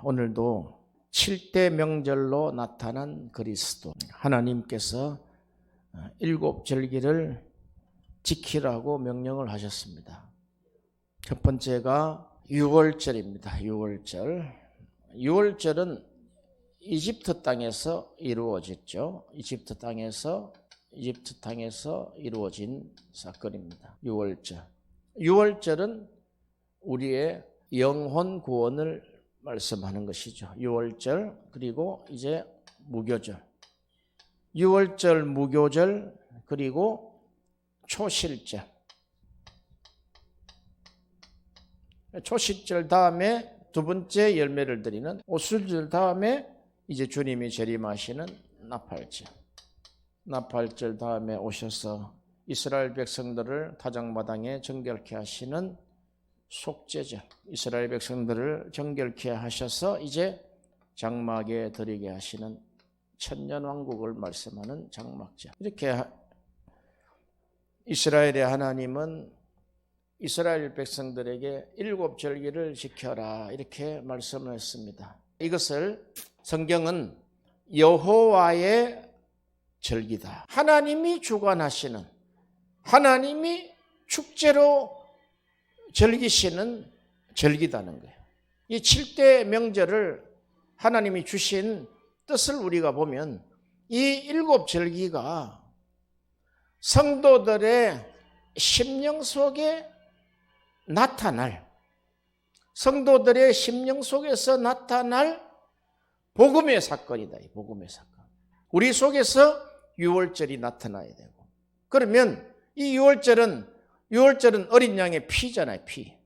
오늘도 7대 명절로 나타난 그리스도, 하나님께서 7절기를 지키라고 명령을 하셨습니다. 첫 번째가 유월절입니다. 유월절은 이집트 땅에서 이루어졌죠. 이집트 땅에서 이루어진 사건입니다. 유월절은 우리의 영혼 구원을 말씀하는 것이죠. 유월절, 그리고 이제 무교절. 유월절, 무교절, 그리고 초실절. 초실절 다음에 두 번째 열매를 드리는 오순절 다음에 이제 주님이 재림하시는 나팔절 다음에 오셔서 이스라엘 백성들을 타작마당에 정결케 하시는 속죄절, 이스라엘 백성들을 정결케 하셔서 이제 장막에 들이게 하시는 천년왕국을 말씀하는 장막절. 이렇게 이스라엘의 하나님은 이스라엘 백성들에게 7절기를 지켜라 이렇게 말씀을 했습니다. 이것을 성경은 여호와의 절기다, 하나님이 주관하시는, 하나님이 축제로 즐기시는 절기다는 거예요. 이 7대 명절을 하나님이 주신 뜻을 우리가 보면 이 7절기가 성도들의 심령 속에 나타날, 성도들의 심령 속에서 나타날 복음의 사건이다. 이 복음의 사건. 우리 속에서 유월절이 나타나야 되고, 그러면 이 유월절은 어린 양의 피잖아요. 피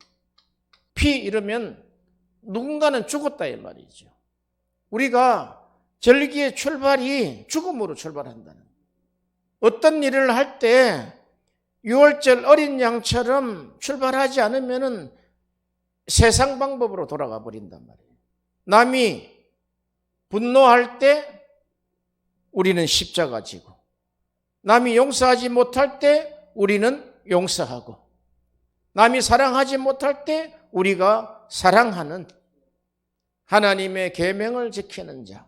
이러면 누군가는 죽었다 이 말이죠. 우리가 절기의 출발이 죽음으로 출발한다는 거예요. 어떤 일을 할 때 유월절 어린 양처럼 출발하지 않으면 세상 방법으로 돌아가 버린단 말이에요. 남이 분노할 때 우리는 십자가 지고, 남이 용서하지 못할 때 우리는 용서하고, 남이 사랑하지 못할 때 우리가 사랑하는 하나님의 계명을 지키는 자.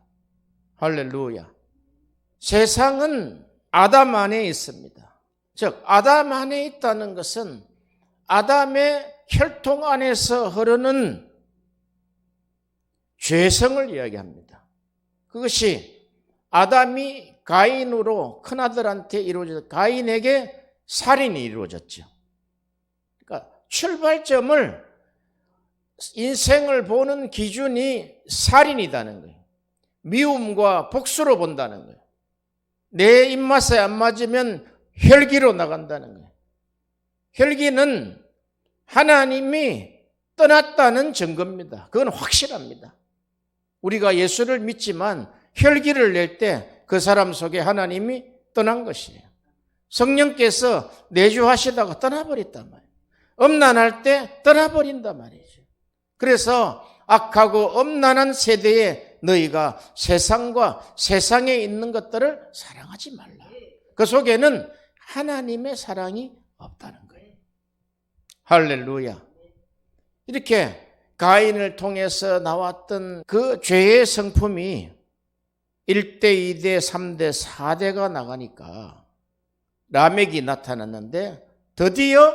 할렐루야. 세상은 아담 안에 있습니다. 즉 아담 안에 있다는 것은 아담의 혈통 안에서 흐르는 죄성을 이야기합니다. 그것이 아담이 가인으로 큰아들한테 이루어졌, 가인에게 살인이 이루어졌죠. 그러니까 출발점을, 인생을 보는 기준이 살인이라는 거예요. 미움과 복수로 본다는 거예요. 내 입맛에 안 맞으면 혈기로 나간다는 거예요. 혈기는 하나님이 떠났다는 증거입니다. 그건 확실합니다. 우리가 예수를 믿지만 혈기를 낼 때 그 사람 속에 하나님이 떠난 것이에요. 성령께서 내주하시다가 떠나버렸단 말이에요. 음란할 때 떠나버린단 말이죠. 그래서 악하고 음란한 세대에 너희가 세상과 세상에 있는 것들을 사랑하지 말라. 그 속에는 하나님의 사랑이 없다는 거예요. 할렐루야. 이렇게 가인을 통해서 나왔던 그 죄의 성품이 1대, 2대, 3대, 4대가 나가니까 라멕이 나타났는데 드디어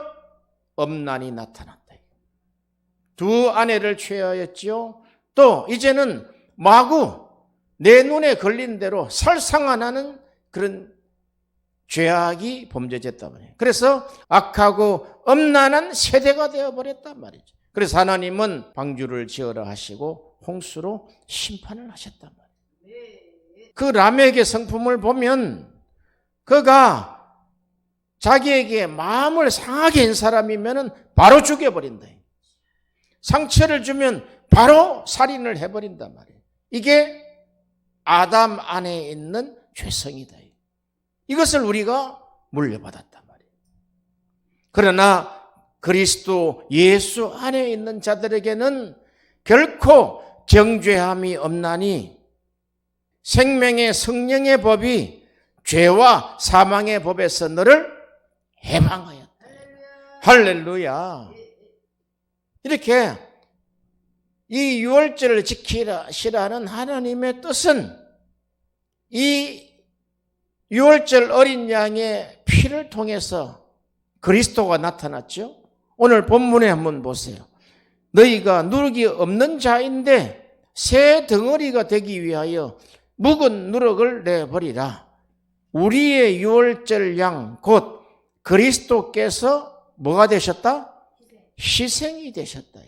음란이 나타났다. 두 아내를 취하였지요. 또 이제는 마구 내 눈에 걸린 대로 살상하는 그런 죄악이 범죄됐단 말이에요. 그래서 악하고 음란한 세대가 되어버렸단 말이죠. 그래서 하나님은 방주를 지으라 하시고 홍수로 심판을 하셨단 말이에요. 그 라멕의 성품을 보면 그가 자기에게 마음을 상하게 한 사람이면 바로 죽여버린다. 상처를 주면 바로 살인을 해버린단 말이에요. 이게 아담 안에 있는 죄성이다. 이것을 우리가 물려받았단 말이에요. 그러나 그리스도 예수 안에 있는 자들에게는 결코 정죄함이 없나니 생명의 성령의 법이 죄와 사망의 법에서 너를 해방하였다. 할렐루야. 이렇게 이 유월절을 지키시라는 하나님의 뜻은 이 유월절 어린 양의 피를 통해서 그리스도가 나타났죠. 오늘 본문에 한번 보세요. 너희가 누룩이 없는 자인데 새 덩어리가 되기 위하여 묵은 누룩을 내버리라. 우리의 유월절 양 곧 그리스도께서 뭐가 되셨다? 희생이 되셨다.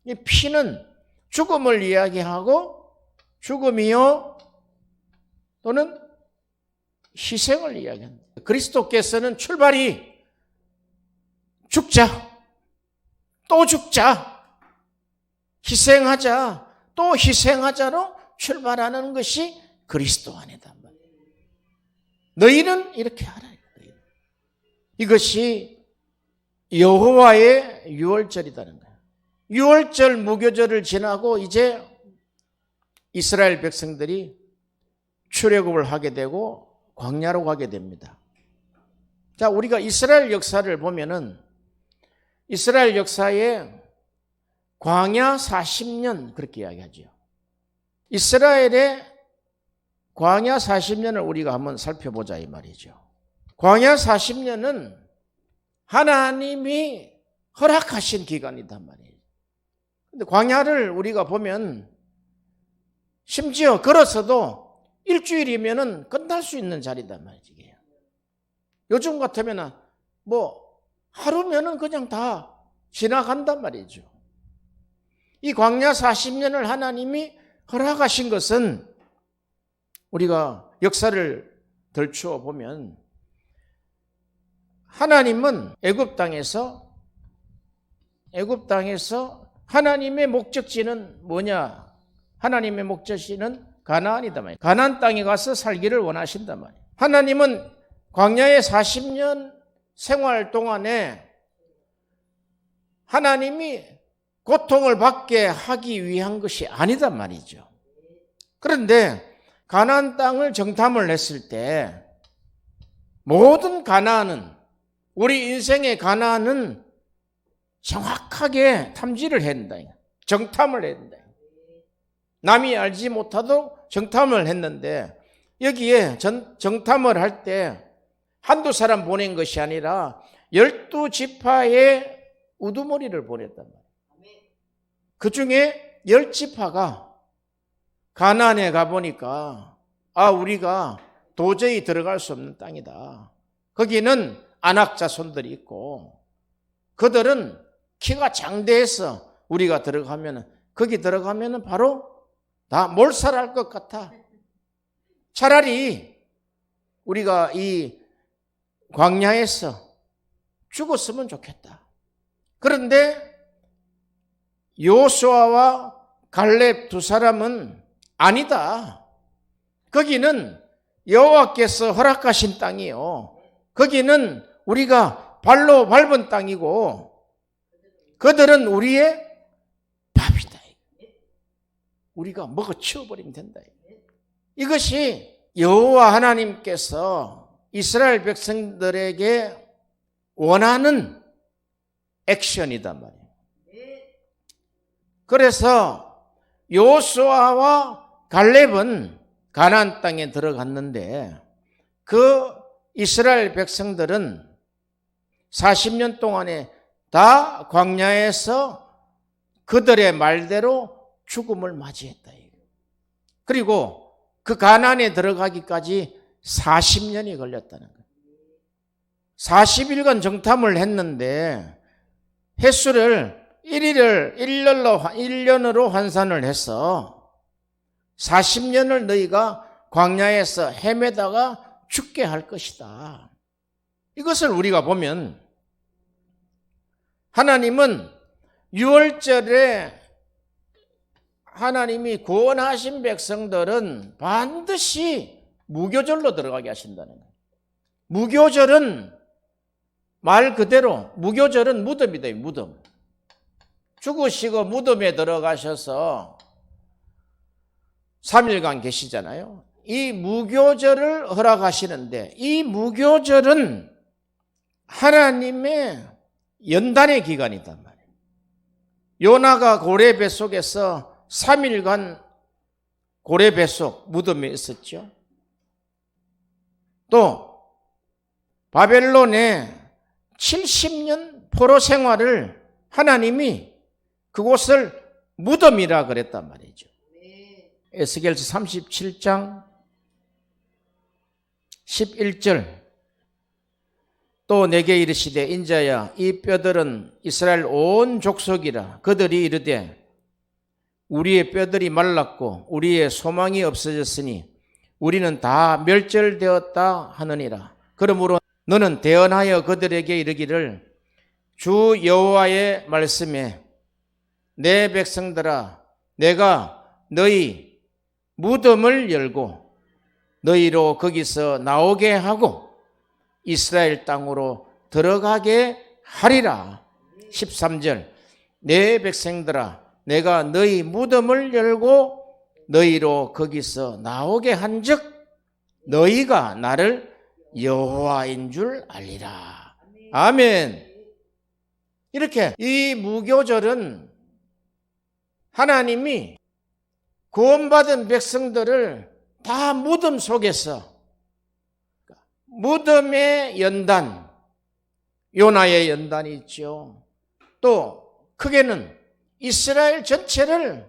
이 피는 죽음을 이야기하고 죽음이요 또는 희생을 이야기합니다. 그리스도께서는 출발이 죽자, 또 죽자, 희생하자, 또 희생하자로 출발하는 것이 그리스도 안이다. 너희는 이렇게 하라. 이것이 여호와의 유월절이라는 거예요. 유월절 무교절을 지나고 이제 이스라엘 백성들이 출애굽을 하게 되고 광야로 가게 됩니다. 자, 우리가 이스라엘 역사를 보면은 이스라엘 역사에 광야 40년 그렇게 이야기하죠. 이스라엘의 광야 40년을 우리가 한번 살펴보자 이 말이죠. 광야 40년은 하나님이 허락하신 기간이단 말이에요. 근데 광야를 우리가 보면 심지어 걸어서도 일주일이면은 끝날 수 있는 자리단 말이지. 요즘 같으면은 하루면은 그냥 다 지나간단 말이죠. 이 광야 40년을 하나님이 허락하신 것은 우리가 역사를 덜추어 보면 하나님은 애굽 땅에서 하나님의 목적지는 뭐냐? 하나님의 목적지는 가나안이다 말이에요. 가나안 땅에 가서 살기를 원하신단 말이에요. 하나님은 광야의 40년 생활 동안에 하나님이 고통을 받게 하기 위한 것이 아니단 말이죠. 그런데 가나안 땅을 정탐을 했을 때 모든 가나안은 우리 인생의 가나안은 정확하게 탐지를 해야 된다. 정탐을 해야 된다. 남이 알지 못하도록 정탐을 했는데 여기에 정탐을 할 때 한두 사람 보낸 것이 아니라 12지파의 우두머리를 보냈단 말이에요. 그 중에 10지파가 가나안에 가보니까 우리가 도저히 들어갈 수 없는 땅이다. 거기는 안악 자손들이 있고 그들은 키가 장대해서 우리가 거기 들어가면 바로 다 몰살할 것 같아. 차라리 우리가 이 광야에서 죽었으면 좋겠다. 그런데 여호수아와 갈렙 두 사람은 아니다. 거기는 여호와께서 허락하신 땅이요. 거기는 우리가 발로 밟은 땅이고 그들은 우리의 밥이다. 우리가 먹어 치워버리면 된다. 이것이 여호와 하나님께서 이스라엘 백성들에게 원하는 액션이단 말이에요. 그래서 여호수아와 갈렙은 가나안 땅에 들어갔는데 그 이스라엘 백성들은 40년 동안에 다 광야에서 그들의 말대로 죽음을 맞이했다. 그리고 그 가나안에 들어가기까지 40년이 걸렸다는 거예요. 40일간 정탐을 했는데 횟수를 1년으로 환산을 해서 40년을 너희가 광야에서 헤매다가 죽게 할 것이다. 이것을 우리가 보면 하나님은 유월절에 하나님이 구원하신 백성들은 반드시 무교절로 들어가게 하신다는 거예요. 무교절은 말 그대로 무교절은 무덤이다. 무덤. 죽으시고 무덤에 들어가셔서 3일간 계시잖아요. 이 무교절을 허락하시는데 이 무교절은 하나님의 연단의 기간이단 말이에요. 요나가 고래 뱃속에서 3일간 고래 뱃속 무덤에 있었죠. 또 바벨론에 70년 포로 생활을 하나님이 그곳을 무덤이라 그랬단 말이죠. 에스겔서 37장 11절 또 내게 이르시되 인자야 이 뼈들은 이스라엘 온 족속이라 그들이 이르되 우리의 뼈들이 말랐고 우리의 소망이 없어졌으니 우리는 다 멸절되었다 하느니라. 그러므로 너는 대언하여 그들에게 이르기를 주 여호와의 말씀에 내 백성들아 내가 너희 무덤을 열고 너희로 거기서 나오게 하고 이스라엘 땅으로 들어가게 하리라. 13절 내 백성들아 내가 너희 무덤을 열고 너희로 거기서 나오게 한즉 너희가 나를 여호와인 줄 알리라. 아멘. 이렇게 이 무교절은 하나님이 구원받은 백성들을 다 무덤 속에서 무덤의 연단, 요나의 연단이 있죠. 또 크게는 이스라엘 전체를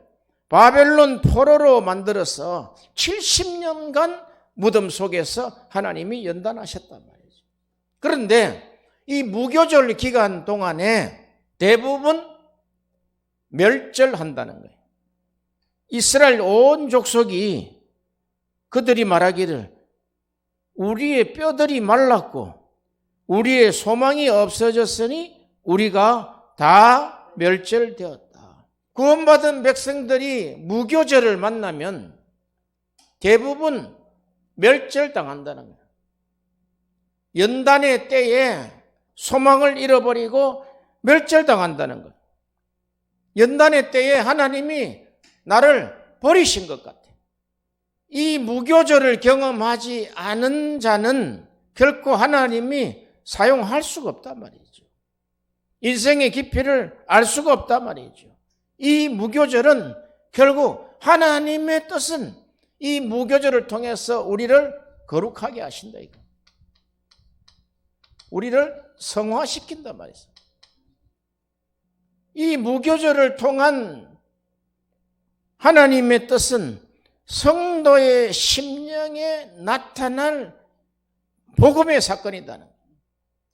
바벨론 포로로 만들어서 70년간 무덤 속에서 하나님이 연단하셨단 말이죠. 그런데 이 무교절 기간 동안에 대부분 멸절한다는 거예요. 이스라엘 온 족속이 그들이 말하기를 우리의 뼈들이 말랐고 우리의 소망이 없어졌으니 우리가 다 멸절되었다. 구원받은 백성들이 무교절을 만나면 대부분 멸절당한다는 거예요. 연단의 때에 소망을 잃어버리고 멸절당한다는 거예요. 연단의 때에 하나님이 나를 버리신 것 같아. 이 무교절을 경험하지 않은 자는 결코 하나님이 사용할 수가 없단 말이죠. 인생의 깊이를 알 수가 없단 말이죠. 이 무교절은 결국 하나님의 뜻은 이 무교절을 통해서 우리를 거룩하게 하신다 이거. 우리를 성화시킨단 말이죠. 이 무교절을 통한 하나님의 뜻은 성도의 심령에 나타날 복음의 사건이다는 거예요.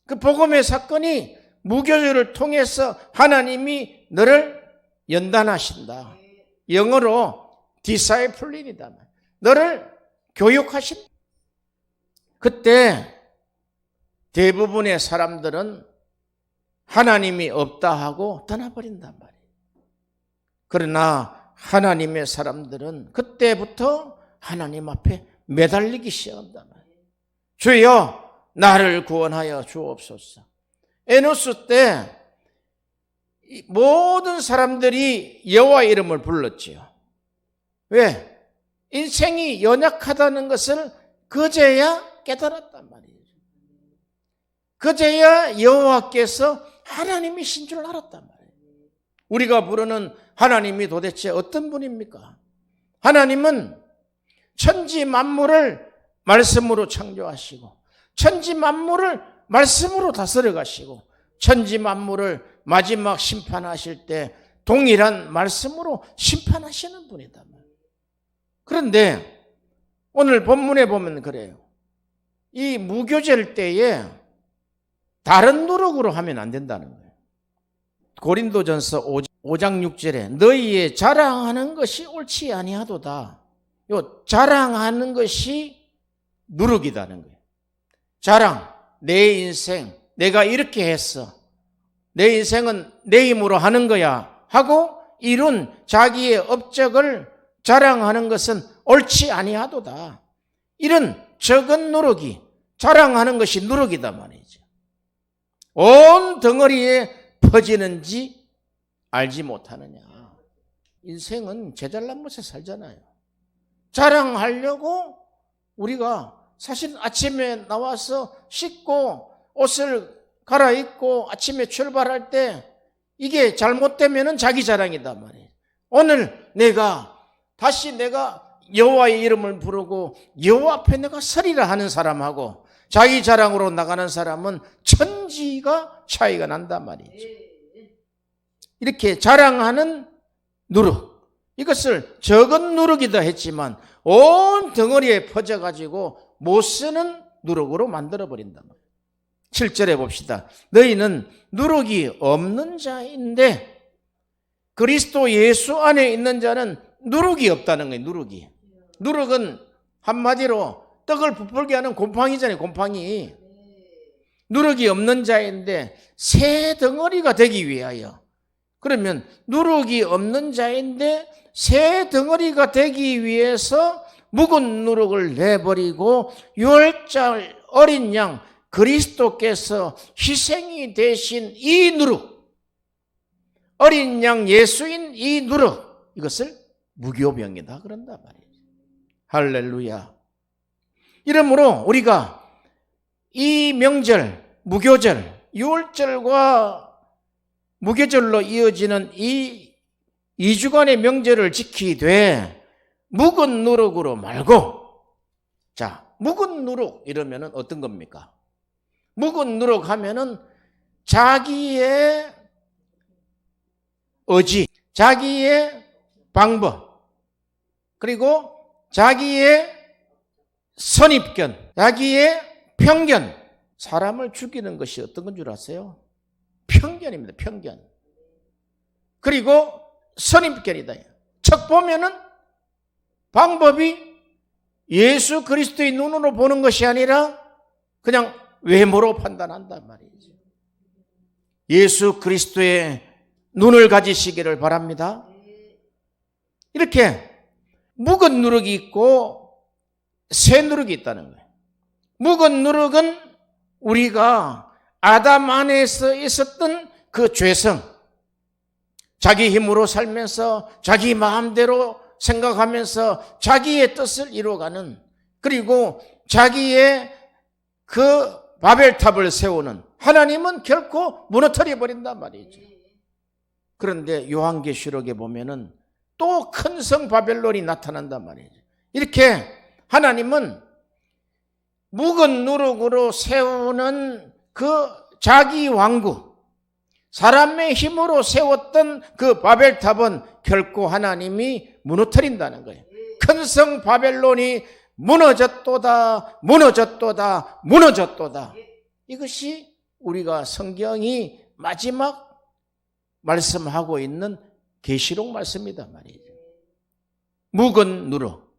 그 복음의 사건이 무교절을 통해서 하나님이 너를 연단하신다. 영어로 disciplin이다. 너를 교육하신다. 그때 대부분의 사람들은 하나님이 없다 하고 떠나버린단 말이에요. 그러나 하나님의 사람들은 그때부터 하나님 앞에 매달리기 시작한단 말이에요. 주여 나를 구원하여 주옵소서. 에노스 때 모든 사람들이 여호와 이름을 불렀지요. 왜? 인생이 연약하다는 것을 그제야 깨달았단 말이에요. 그제야 여호와께서 하나님이신 줄 알았단 말이에요. 우리가 부르는 하나님이 도대체 어떤 분입니까? 하나님은 천지 만물을 말씀으로 창조하시고 천지 만물을 말씀으로 다스려 가시고 천지 만물을 마지막 심판하실 때 동일한 말씀으로 심판하시는 분이다. 그런데 오늘 본문에 보면 그래요. 이 무교절 때에 다른 노력으로 하면 안 된다는 거예요. 고린도전서 5장 6절에 너희의 자랑하는 것이 옳지 아니하도다. 요 자랑하는 것이 누룩이다는 거예요. 자랑, 내 인생, 내가 이렇게 했어. 내 인생은 내 힘으로 하는 거야 하고 이룬 자기의 업적을 자랑하는 것은 옳지 아니하도다. 이런 적은 누룩이 자랑하는 것이 누룩이다 말이죠. 온 덩어리에 퍼지는지 알지 못하느냐. 인생은 제잘난 것에 살잖아요. 자랑하려고 우리가 사실 아침에 나와서 씻고 옷을 갈아입고 아침에 출발할 때 이게 잘못되면은 자기 자랑이다 말이에요. 오늘 다시 내가 여호와의 이름을 부르고 여호와 앞에 내가 서리라 하는 사람하고 자기 자랑으로 나가는 사람은 천지가 차이가 난단 말이죠. 이렇게 자랑하는 누룩, 이것을 적은 누룩이다 했지만 온 덩어리에 퍼져가지고 못 쓰는 누룩으로 만들어버린단 말이에요. 7절에 봅시다. 너희는 누룩이 없는 자인데 그리스도 예수 안에 있는 자는 누룩이 없다는 거예요. 누룩은 한마디로 떡을 부풀게 하는 곰팡이잖아요. 곰팡이. 누룩이 없는 자인데 새 덩어리가 되기 위하여, 그러면 누룩이 없는 자인데 새 덩어리가 되기 위해서 묵은 누룩을 내버리고 유월절 어린 양 그리스도께서 희생이 되신 이 누룩, 어린 양 예수인 이 누룩, 이것을 무교병이다 그런단 말이에요. 할렐루야. 이러므로 우리가 이 명절, 무교절, 유월절과 무교절로 이어지는 이 2주간의 명절을 지키되 묵은 누룩으로 말고, 자, 묵은 누룩 이러면은 어떤 겁니까? 묵은 누룩 하면은 자기의 의지, 자기의 방법, 그리고 자기의 선입견, 자기의 편견, 사람을 죽이는 것이 어떤 건 줄 아세요? 편견입니다. 편견. 그리고 선입견이다. 척 보면은 방법이 예수 그리스도의 눈으로 보는 것이 아니라 그냥 외모로 판단한단 말이죠. 예수 그리스도의 눈을 가지시기를 바랍니다. 이렇게 묵은 누룩이 있고 새 누룩이 있다는 거예요. 묵은 누룩은 우리가 아담 안에서 있었던 그 죄성, 자기 힘으로 살면서 자기 마음대로 생각하면서 자기의 뜻을 이루어가는, 그리고 자기의 그 바벨탑을 세우는, 하나님은 결코 무너뜨려 버린단 말이죠. 그런데 요한계시록에 보면은 또 큰 성 바벨론이 나타난단 말이죠. 이렇게 하나님은 묵은 누룩으로 세우는 그 자기 왕국, 사람의 힘으로 세웠던 그 바벨탑은 결코 하나님이 무너뜨린다는 거예요. 큰 성 바벨론이 무너졌도다, 무너졌도다, 무너졌도다. 이것이 우리가 성경이 마지막 말씀하고 있는 계시록 말씀이다 말이죠. 묵은 누룩.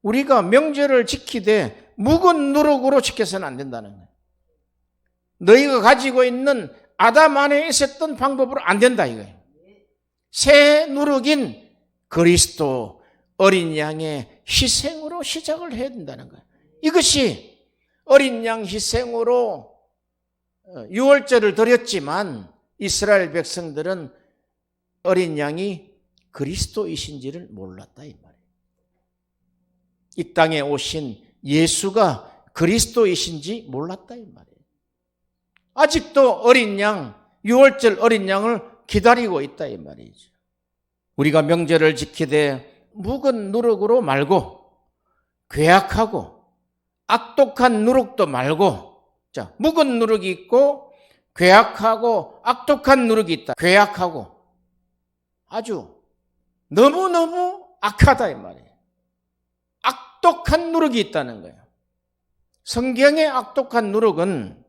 우리가 명절을 지키되 묵은 누룩으로 지켜서는 안 된다는 거예요. 너희가 가지고 있는 아담 안에 있었던 방법으로 안 된다 이거예요. 새 누룩인 그리스도 어린 양의 희생으로 시작을 해야 된다는 거예요. 이것이 어린 양 희생으로 유월절을 드렸지만 이스라엘 백성들은 어린 양이 그리스도이신지를 몰랐다 이 말이에요. 이 땅에 오신 예수가 그리스도이신지 몰랐다 이 말이에요. 아직도 어린 양, 유월절 어린 양을 기다리고 있다 이 말이죠. 우리가 명절을 지키되 묵은 누룩으로 말고, 괴악하고 악독한 누룩도 말고, 자, 묵은 누룩이 있고 괴악하고 악독한 누룩이 있다. 괴악하고 아주 너무너무 악하다 이 말이에요. 악독한 누룩이 있다는 거예요. 성경의 악독한 누룩은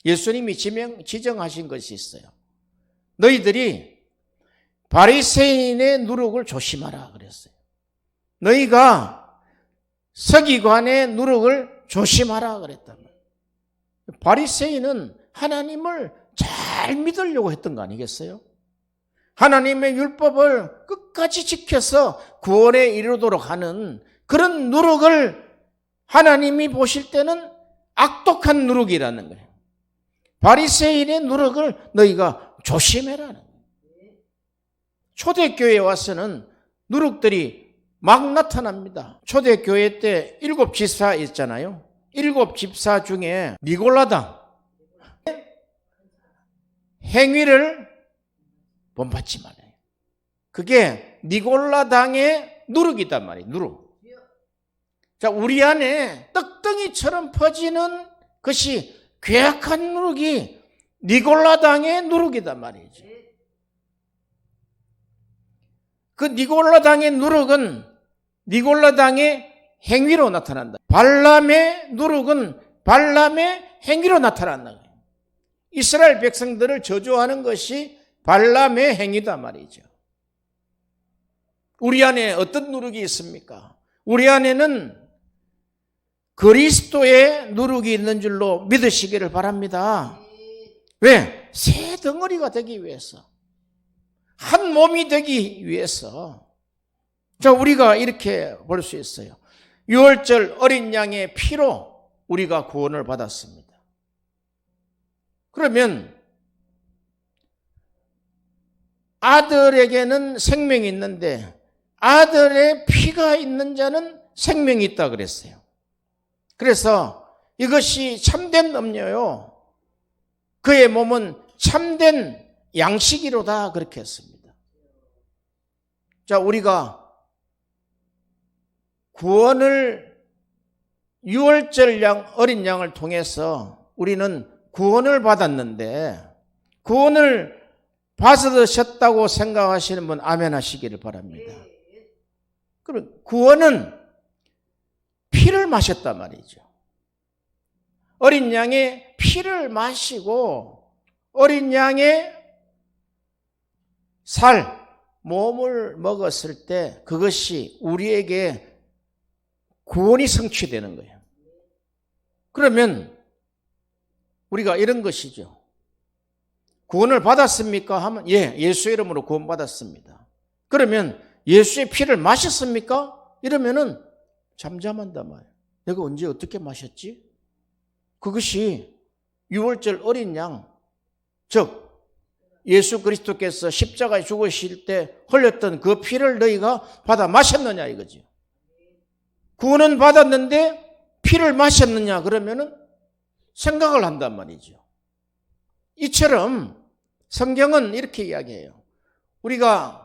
예수님이 지정하신 것이 있어요. 너희들이 바리새인의 누룩을 조심하라 그랬어요. 너희가 서기관의 누룩을 조심하라 그랬단 말이에요. 바리새인은 하나님을 잘 믿으려고 했던 거 아니겠어요? 하나님의 율법을 끝까지 지켜서 구원에 이르도록 하는 그런 누룩을 하나님이 보실 때는 악독한 누룩이라는 거예요. 바리새인의 누룩을 너희가 조심해라는 거예요. 초대교회에 와서는 누룩들이 막 나타납니다. 초대교회 때 7 집사 있잖아요. 7 집사 중에 니골라당 행위를 본받지 말아요. 그게 니골라당의 누룩이단 말이에요. 누룩. 자, 우리 안에 떡덩이처럼 퍼지는 것이 괴악한 누룩이 니골라당의 누룩이단 말이죠. 그 니골라당의 누룩은 니골라당의 행위로 나타난다. 발람의 누룩은 발람의 행위로 나타난다. 이스라엘 백성들을 저주하는 것이 발람의 행위다 말이죠. 우리 안에 어떤 누룩이 있습니까? 우리 안에는 그리스도의 누룩이 있는 줄로 믿으시기를 바랍니다. 왜? 새 덩어리가 되기 위해서. 한 몸이 되기 위해서. 자, 우리가 이렇게 볼 수 있어요. 유월절 어린 양의 피로 우리가 구원을 받았습니다. 그러면 아들에게는 생명이 있는데 아들의 피가 있는 자는 생명이 있다 그랬어요. 그래서 이것이 참된 음료요. 그의 몸은 참된 양식이로다 그렇게 했습니다. 자, 우리가 구원을 유월절 어린 양을 통해서 우리는 구원을 받았는데 구원을 받으셨다고 생각하시는 분 아멘 하시기를 바랍니다. 그럼 구원은 피를 마셨단 말이죠. 어린 양의 피를 마시고 어린 양의 몸을 먹었을 때 그것이 우리에게 구원이 성취되는 거예요. 그러면 우리가 이런 것이죠. 구원을 받았습니까? 하면 예수의 이름으로 구원받았습니다. 그러면 예수의 피를 마셨습니까? 이러면은 잠잠한단 말이에요. 내가 언제 어떻게 마셨지? 그것이 유월절 어린 양, 즉 예수 그리스도께서 십자가에 죽으실 때 흘렸던 그 피를 너희가 받아 마셨느냐 이거죠. 구원은 받았는데 피를 마셨느냐 그러면은 생각을 한단 말이죠. 이처럼 성경은 이렇게 이야기해요. 우리가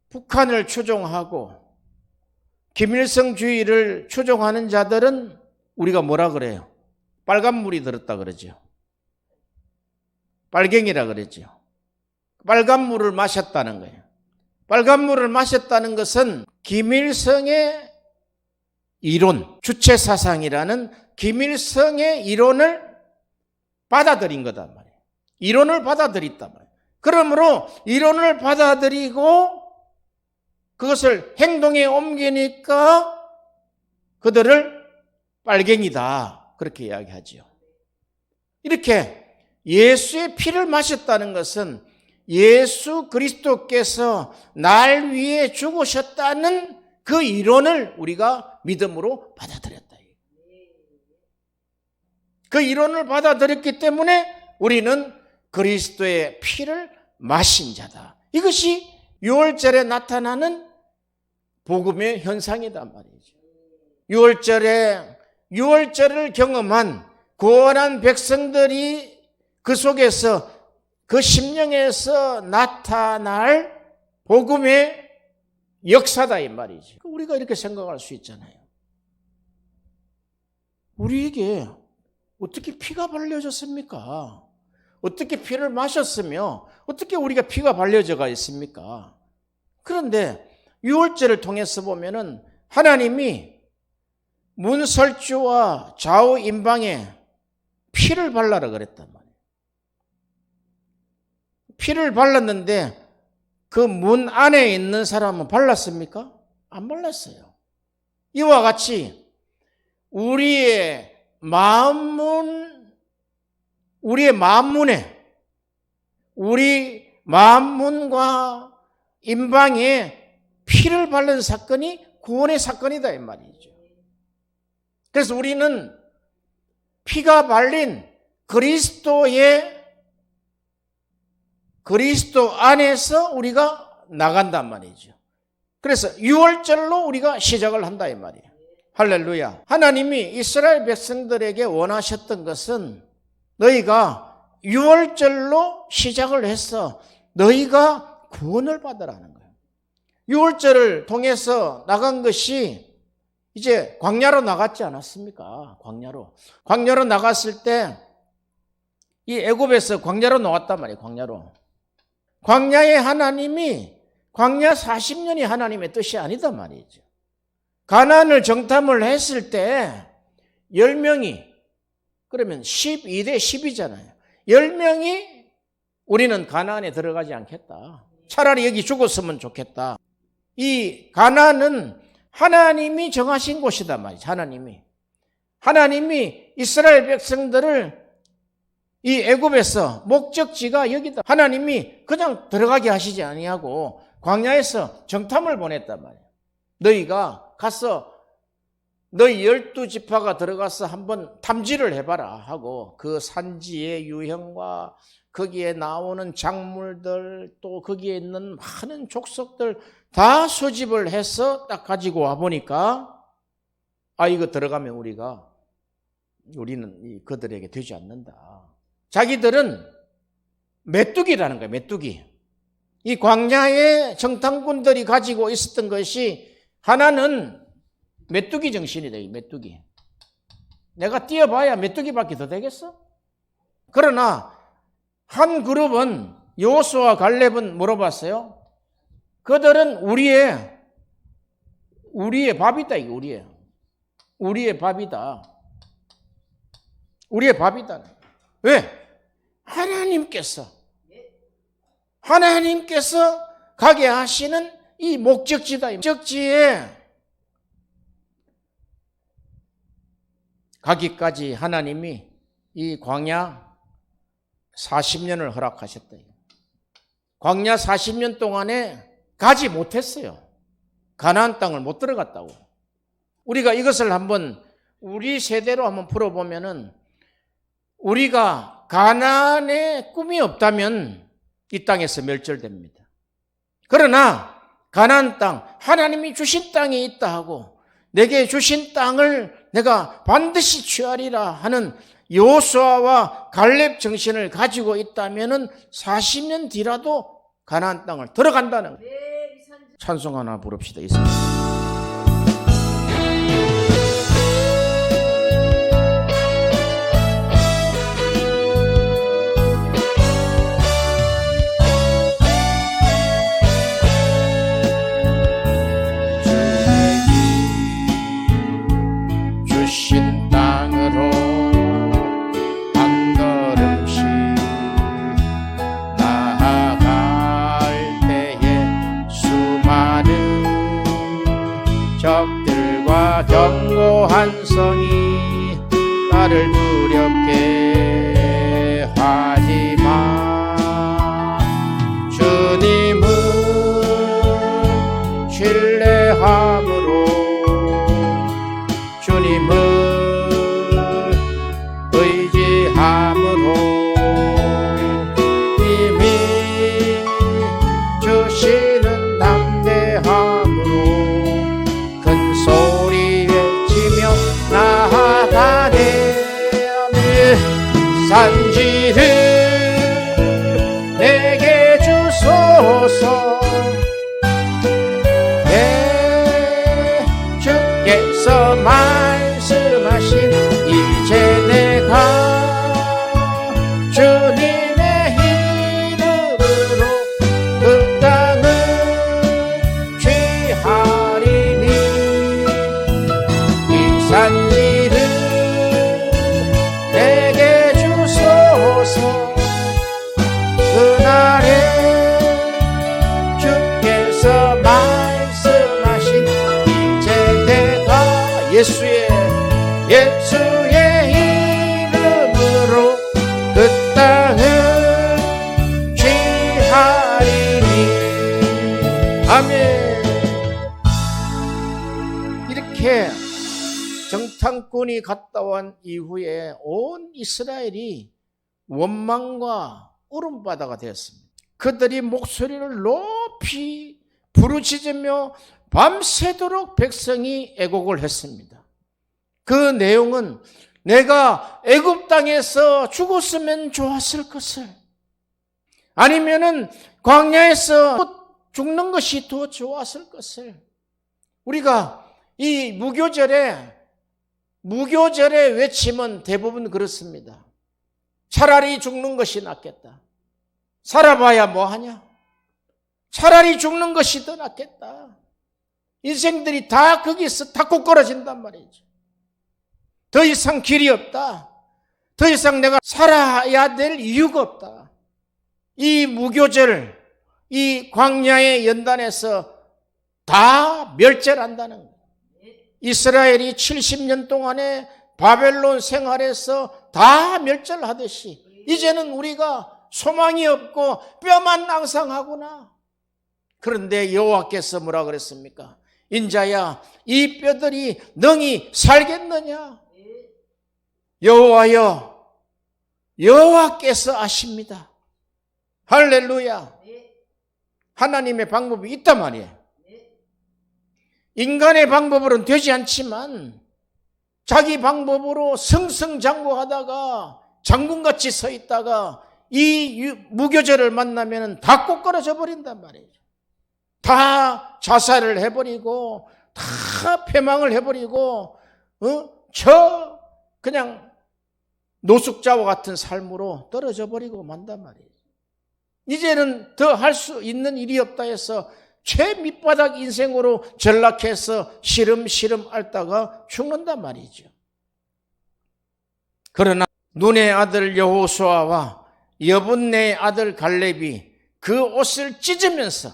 북한을 추종하고 김일성주의를 추종하는 자들은 우리가 뭐라 그래요? 빨간물이 들었다 그러죠. 빨갱이라 그러죠. 빨간물을 마셨다는 거예요. 빨간물을 마셨다는 것은 김일성의 이론, 주체사상이라는 김일성의 이론을 받아들인 거단 말이에요. 이론을 받아들였단 말이에요. 그러므로 이론을 받아들이고 그것을 행동에 옮기니까 그들을 빨갱이다 그렇게 이야기하죠. 이렇게 예수의 피를 마셨다는 것은 예수 그리스도께서 날 위해 죽으셨다는 그 이론을 우리가 믿음으로 받아들였다. 그 이론을 받아들였기 때문에 우리는 그리스도의 피를 마신 자다. 이것이 유월절에 나타나는 복음의 현상이란 말이죠. 유월절을 경험한 구원한 백성들이 그 속에서 그 심령에서 나타날 복음의 역사다 이 말이죠. 우리가 이렇게 생각할 수 있잖아요. 우리에게 어떻게 피가 발려졌습니까? 어떻게 피를 마셨으며 어떻게 우리가 피가 발려져가 있습니까? 그런데 유월절을 통해서 보면은 하나님이 문설주와 좌우 임방에 피를 발라라 그랬단 말이에요. 피를 발랐는데 그 문 안에 있는 사람은 발랐습니까? 안 발랐어요. 이와 같이 우리의 마음문과 임방에 피를 바른 사건이 구원의 사건이다 이 말이죠. 그래서 우리는 피가 발린 그리스도 안에서 우리가 나간단 말이죠. 그래서 유월절로 우리가 시작을 한다 이 말이에요. 할렐루야. 하나님이 이스라엘 백성들에게 원하셨던 것은 너희가 유월절로 시작을 해서 너희가 구원을 받으라는 거예요. 유월절을 통해서 나간 것이 이제 광야로 나갔지 않았습니까? 광야로 나갔을 때 이 애굽에서 광야로 나왔단 말이에요. 광야의 하나님이 광야 40년이 하나님의 뜻이 아니단 말이죠. 가나안을 정탐을 했을 때 10명이 그러면 12대 10이잖아요. 10명이 우리는 가나안에 들어가지 않겠다. 차라리 여기 죽었으면 좋겠다. 이 가나안은 하나님이 정하신 곳이단 말이죠. 하나님이 이스라엘 백성들을 이 애굽에서 목적지가 여기다. 하나님이 그냥 들어가게 하시지 아니하고 광야에서 정탐을 보냈단 말이에요. 너희가 가서 너희 12지파가 들어가서 한번 탐지를 해봐라 하고 그 산지의 유형과 거기에 나오는 작물들 또 거기에 있는 많은 족속들 다 수집을 해서 딱 가지고 와 보니까 이거 들어가면 우리는 그들에게 되지 않는다. 자기들은 메뚜기라는 거예요. 메뚜기. 이 광야의 정탐꾼들이 가지고 있었던 것이 하나는 메뚜기 정신이다. 이 메뚜기. 내가 뛰어봐야 메뚜기밖에 더 되겠어? 그러나 한 그룹은 여호수아와 갈렙은 물어봤어요. 그들은 우리의 밥이다. 이게 우리의 밥이다. 우리의 밥이다. 왜? 하나님께서 가게 하시는 이 목적지다. 이 목적지에 가기까지 하나님이 이 광야 40년을 허락하셨다. 광야 40년 동안에 가지 못했어요. 가나안 땅을 못 들어갔다고. 우리가 이것을 한번 우리 세대로 한번 풀어보면은 우리가 가나안의 꿈이 없다면 이 땅에서 멸절됩니다. 그러나 가나안 땅, 하나님이 주신 땅이 있다 하고 내게 주신 땅을 내가 반드시 취하리라 하는 여호수아와 갈렙 정신을 가지고 있다면은 40년 뒤라도 가나안 땅을 들어간다는 거예요. 찬송 하나 부릅시다. 주신 땅으로 한 걸음씩 나아갈 때에 수많은 적들과 견고한 성이 나를 두렵게 하지만 주님은 신뢰함으로 주님을 의지함으로 이미 주시는 담대함으로 큰 소리 외치며 나아가네. 산지를 내게 주소서. 주께서 말씀하신 이제 내가 주님의 이름으로 그 땅을 취하리니 이 산지를 내게 주소서. 그날에 주께서 말씀하신 예수의 이름으로 그 땅을 취하리니. 아멘. 이렇게 정탐꾼이 갔다 온 이후에 온 이스라엘이 원망과 울음바다가 되었습니다. 그들이 목소리를 높이 부르짖으며 밤새도록 백성이 애곡을 했습니다. 그 내용은 내가 애굽 땅에서 죽었으면 좋았을 것을, 아니면은 광야에서 죽는 것이 더 좋았을 것을. 우리가 이 무교절의 외침은 대부분 그렇습니다. 차라리 죽는 것이 낫겠다. 살아봐야 뭐하냐? 차라리 죽는 것이 더 낫겠다. 인생들이 다 거기서 다 꼬꾸라진단 말이죠. 더 이상 길이 없다. 더 이상 내가 살아야 될 이유가 없다. 이 무교절, 이 광야의 연단에서 다 멸절한다는 거예요. 이스라엘이 70년 동안에 바벨론 생활에서 다 멸절하듯이 이제는 우리가 소망이 없고 뼈만 낭상하구나. 그런데 여호와께서 뭐라 그랬습니까? 인자야, 이 뼈들이 능히 살겠느냐? 여호와여, 여호와께서 아십니다. 할렐루야. 하나님의 방법이 있단 말이에요. 인간의 방법으로는 되지 않지만 자기 방법으로 승승장구하다가 장군같이 서 있다가 이 무교절을 만나면 다 꼬꾸라져 버린단 말이에요. 다 자살을 해버리고 다 패망을 해버리고 그냥 노숙자와 같은 삶으로 떨어져 버리고 만단 말이에요. 이제는 더 할 수 있는 일이 없다 해서 최밑바닥 인생으로 전락해서 시름시름 앓다가 죽는단 말이죠. 그러나 눈의 아들 여호수아와 여분네의 아들 갈렙이 그 옷을 찢으면서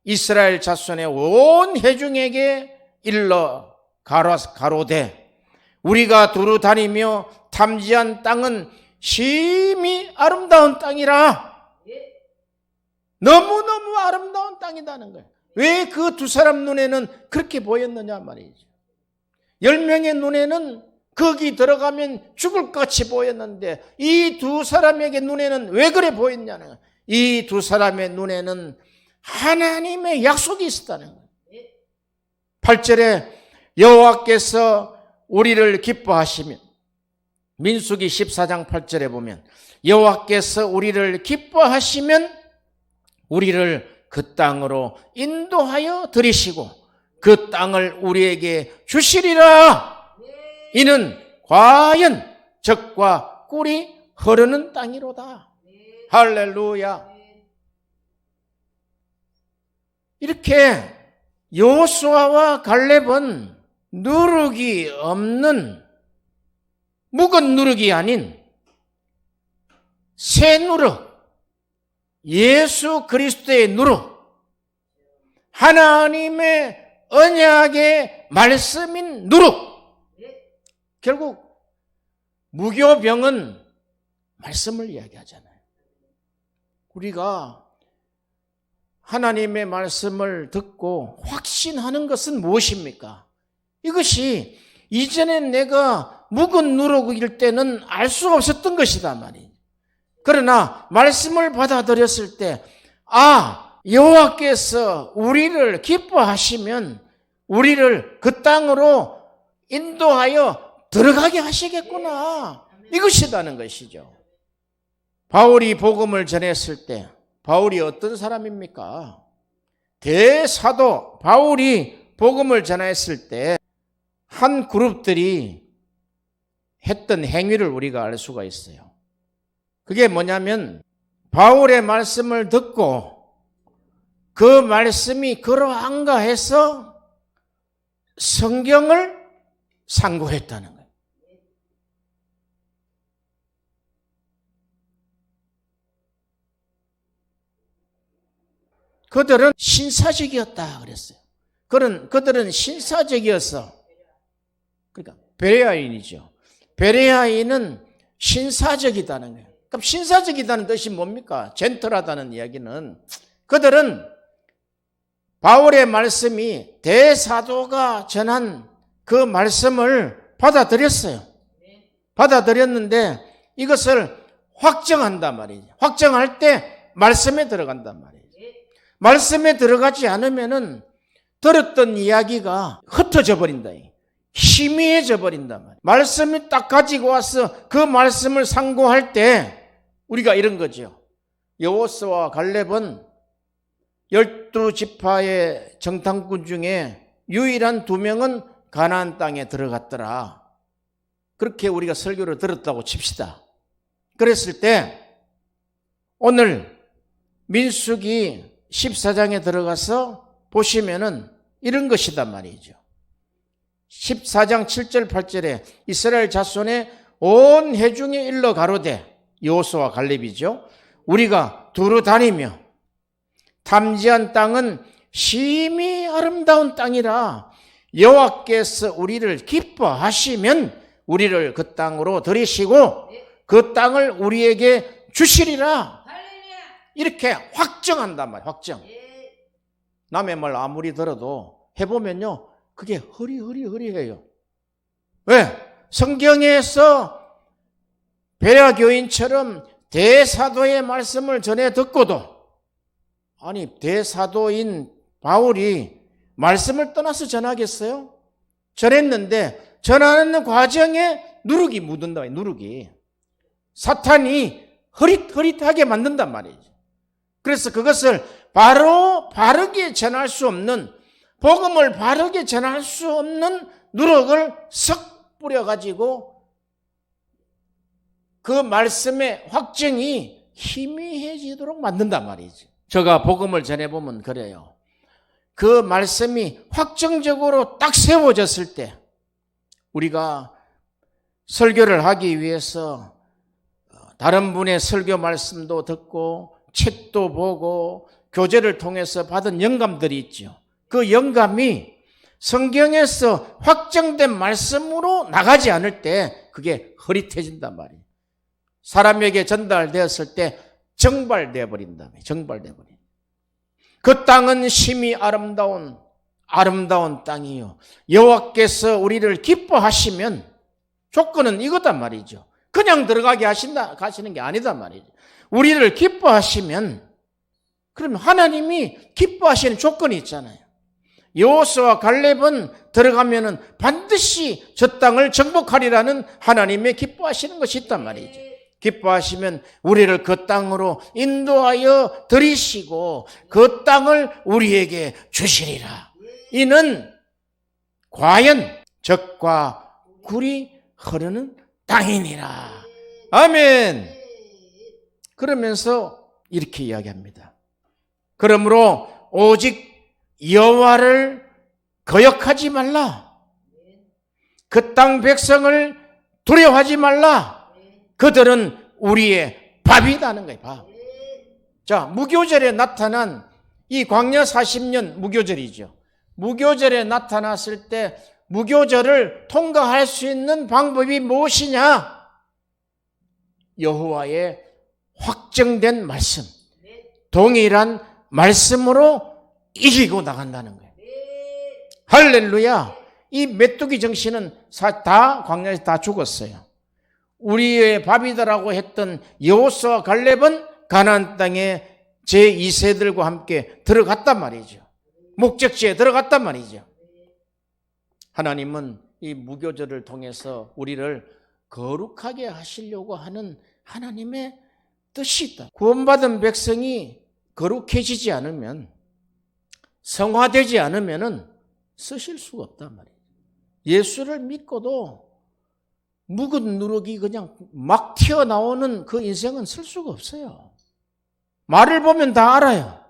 이스라엘 자손의 온 회중에게 일러 가로되 우리가 두루 다니며 탐지한 땅은 심히 아름다운 땅이라. 너무너무 아름다운 땅이다는 거예요. 왜 그 두 사람 눈에는 그렇게 보였느냐 말이죠. 10명의 눈에는 거기 들어가면 죽을 것 같이 보였는데 이 두 사람에게 눈에는 왜 그래 보였냐는 거예요. 이 두 사람의 눈에는 하나님의 약속이 있었다는 거예요. 8절에 여호와께서 우리를 기뻐하시면, 민수기 14장 8절에 보면 여호와께서 우리를 기뻐하시면 우리를 그 땅으로 인도하여 들이시고 그 땅을 우리에게 주시리라. 이는 과연 젖과 꿀이 흐르는 땅이로다. 할렐루야. 이렇게 여호수아와 갈렙은 누룩이 없는, 묵은 누룩이 아닌 새 누룩, 예수 그리스도의 누룩, 하나님의 언약의 말씀인 누룩. 결국 무교병은 말씀을 이야기하잖아요. 우리가 하나님의 말씀을 듣고 확신하는 것은 무엇입니까? 이것이 이전에 내가 묵은 누룩일 때는 알 수 없었던 것이다 말이에요. 그러나 말씀을 받아들였을 때 여호와께서 우리를 기뻐하시면 우리를 그 땅으로 인도하여 들어가게 하시겠구나. 이것이라는 것이죠. 바울이 복음을 전했을 때 바울이 어떤 사람입니까? 대사도 바울이 복음을 전했을 때 한 그룹들이 했던 행위를 우리가 알 수가 있어요. 그게 뭐냐면 바울의 말씀을 듣고 그 말씀이 그러한가 해서 성경을 상고했다는 거예요. 그들은 신사적이었다 그랬어요. 그들은 신사적이었어. 그러니까 베레아인이죠. 베레아인은 신사적이다는 거예요. 그럼 신사적이다는 뜻이 뭡니까? 젠틀하다는 이야기는 그들은 바울의 말씀이 대사도가 전한 그 말씀을 받아들였어요. 받아들였는데 이것을 확정한단 말이죠. 확정할 때 말씀에 들어간단 말이에요. 말씀에 들어가지 않으면은 들었던 이야기가 흩어져 버린다. 희미해져 버린단 말이에요. 말씀이 딱 가지고 와서 그 말씀을 상고할 때 우리가 이런 거죠. 여호수아와 갈렙은 12지파의 정탐꾼 중에 유일한 2명은 가나안 땅에 들어갔더라. 그렇게 우리가 설교를 들었다고 칩시다. 그랬을 때 오늘 민수기 14장에 들어가서 보시면은 이런 것이단 말이죠. 14장 7절 8절에 이스라엘 자손의 온 회중에 일러 가로되, 여호수아와 갈렙이죠. 우리가 두루 다니며 탐지한 땅은 심히 아름다운 땅이라 여호와께서 우리를 기뻐하시면 우리를 그 땅으로 들이시고 그 땅을 우리에게 주시리라. 이렇게 확정한단 말이에요. 확정. 남의 말 아무리 들어도 해보면요, 그게 허리해요. 왜? 성경에서 베레아 교인처럼 대사도의 말씀을 전해 듣고도, 아니 대사도인 바울이 말씀을 떠나서 전하겠어요? 전했는데 전하는 과정에 누룩이 묻는다. 누룩이. 사탄이 흐릿흐릿하게 만든단 말이죠. 그래서 그것을 바르게 전할 수 없는, 복음을 바르게 전할 수 없는 누룩을 석 뿌려가지고 그 말씀의 확증이 희미해지도록 만든단 말이죠. 제가 복음을 전해보면 그래요. 그 말씀이 확정적으로 딱 세워졌을 때 우리가 설교를 하기 위해서 다른 분의 설교 말씀도 듣고 책도 보고 교재를 통해서 받은 영감들이 있죠. 그 영감이 성경에서 확정된 말씀으로 나가지 않을 때 그게 흐릿해진단 말이에요. 사람에게 전달되었을 때 정발되어 버린다. 정발되어 버린. 그 땅은 심히 아름다운 땅이요. 여호와께서 우리를 기뻐하시면, 조건은 이거단 말이죠. 그냥 들어가게 가시는 게 아니단 말이죠. 우리를 기뻐하시면, 그러면 하나님이 기뻐하시는 조건이 있잖아요. 여호수아와 갈렙은 들어가면은 반드시 저 땅을 정복하리라는 하나님의 기뻐하시는 것이 있단 말이죠. 기뻐하시면 우리를 그 땅으로 인도하여 들이시고 그 땅을 우리에게 주시리라. 이는 과연 젖과 꿀이 흐르는 땅이니라. 아멘. 그러면서 이렇게 이야기합니다. 그러므로 오직 여호와를 거역하지 말라. 그 땅 백성을 두려워하지 말라. 그들은 우리의 밥이다는 거예요. 밥. 자, 무교절에 나타난 이 광야 40년 무교절이죠. 무교절에 나타났을 때 무교절을 통과할 수 있는 방법이 무엇이냐? 여호와의 확정된 말씀, 동일한 말씀으로 이기고 나간다는 거예요. 할렐루야. 이 메뚜기 정신은 다 광야에서 다 죽었어요. 우리의 밥이다라고 했던 여호수아와 갈렙은 가나안 땅에 제2세들과 함께 들어갔단 말이죠. 목적지에 들어갔단 말이죠. 하나님은 이 무교절을 통해서 우리를 거룩하게 하시려고 하는 하나님의 뜻이 있다. 구원받은 백성이 거룩해지지 않으면, 성화되지 않으면 쓰실 수가 없단 말이에요. 예수를 믿고도 묵은 누룩이 그냥 막 튀어나오는 그 인생은 쓸 수가 없어요. 말을 보면 다 알아요.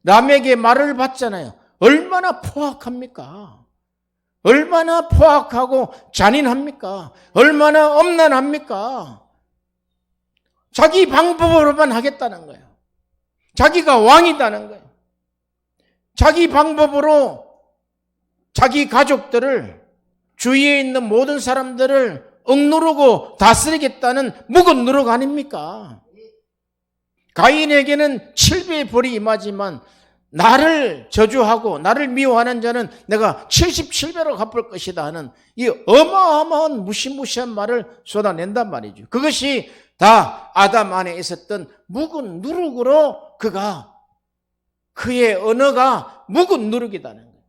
남에게 말을 받잖아요. 얼마나 포악합니까? 얼마나 포악하고 잔인합니까? 얼마나 엄난합니까? 자기 방법으로만 하겠다는 거예요. 자기가 왕이다는 거예요. 자기 방법으로 자기 가족들을, 주위에 있는 모든 사람들을 억누르고 다스리겠다는 묵은 누룩 아닙니까? 가인에게는 7배의 벌이 임하지만 나를 저주하고 나를 미워하는 자는 내가 77배로 갚을 것이다 하는 이 어마어마한 무시무시한 말을 쏟아낸단 말이죠. 그것이 다 아담 안에 있었던 묵은 누룩으로 그의 언어가 묵은 누룩이다는 거예요.